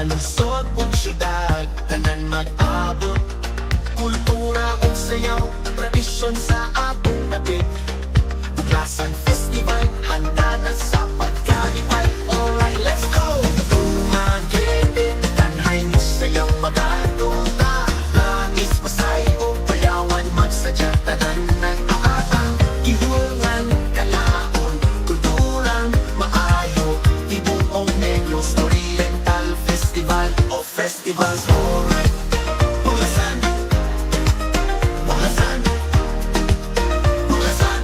Mga lungsod ug syudad, tanan mag-abot. Kultura ug sayaw, tradisyon sa atong dapit. Buglasan Festival, handa na sa pagkalipay. Alright, let's go! Tumagipit, tanhay ni sayaw magaduta. Langis pasay o payawan, magsadya tanan ng aatang. Ihulngan, kalaon, kulturang maayo. Tibuong Negros Oriental Festival o Festivals. Alright, Buglasan, Buglasan, Buglasan.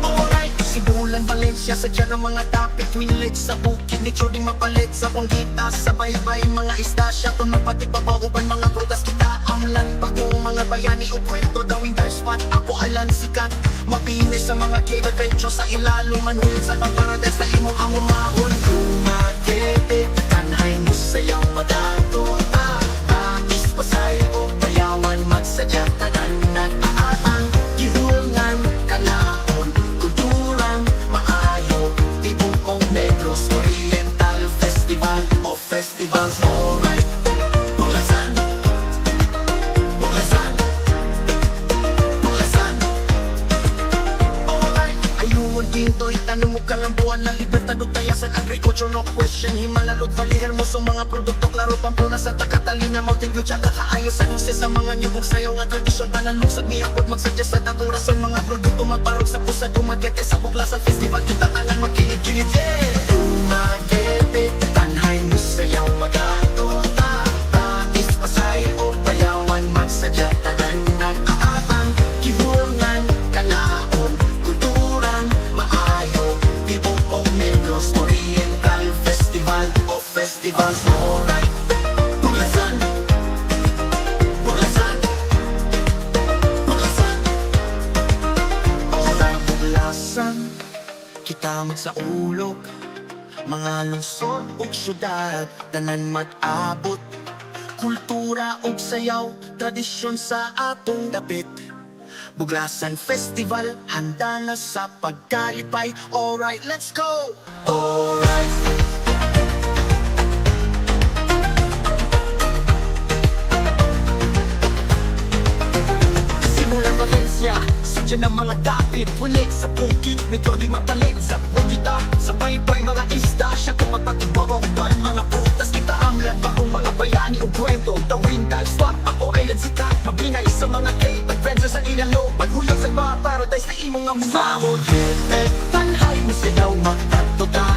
Alright, Sibulan, Valencia, sadya ng mga topic. Village sa bukid, ni Choding mapalit sa Pongita. Sa baybay, mga isda, siya to napatipabaguban. Mga prutas kita, amlan, bagong mga bayani o kwento. Dawing dive spot, ako alan sikat. Mapinis sa mga cave adventure sa ilalo. Manhul sa paparades na imo ang umahon. Tumagipit, tanhay mo sayaw magatuta. Langis pasay o payawan, magsadya tanan ng aatang. Gihulngan, kalaon, kulturang maayo. Tibuong Negros Oriental Festival o Festivals. Alright, Buglasan, Buglasan, Buglasan. Alright, ayun ginto'y tanong mo kalambuan na libertad o tayasan agriculture, no question. Himalalot, bali hermoso mga produkto, klaro pampuna sa takatalina. Mountain view, tsaka kaayos sa nungsi sa mga nyubong sayo nga tradisyon. Pananungsad niya pod magsadya sa datong rason. Mga produkto magparog sa pusa, dumagete sa Buglasan Festival. Kita tanan magkilig-kilig, yeah! Tumagipit, tanhay mo sayaw magatuta. Langis pasay o payawan, magsadya tanan ng aatang. Gihulngan, kalaon, kulturang maayo. Tibuong Negros Oriental Festival o Festivals. Alright, Buglasan, Buglasan, Buglasan. Alright, Buglasan, kita sa ulog. Mga lungsod ug syudad, tanan mag-abot. Kultura ug sayaw, tradisyon sa atong dapit. Buglasan Festival, handa na sa pagkalipay. Alright, let's go! Alright, Sibulan, Valencia, sadya ng mga dapit. Ulit sa bukid, may Choding mapalit sa Pongita. Sa baybay, mga isda, siya kung magpatibabaguban. Mga prutas kita, amlan, bagong mga bayani o kwento. Dawing dive spot, ako ay lansita. Mabingay sa mga cave adventure sa ilalo. Paghulag sa mga paradise na imong nga mumamon. Tanhay mo silaw magtatuta.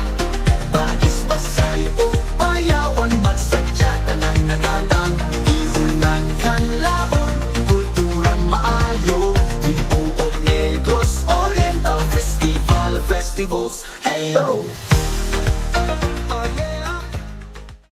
Bagis pasay o payawan, magsadya tanan nagatang. Ihulngan kanlaon, kulturang maayo. Tibuong Negros Oriental Festival, Festivals. Hey yo!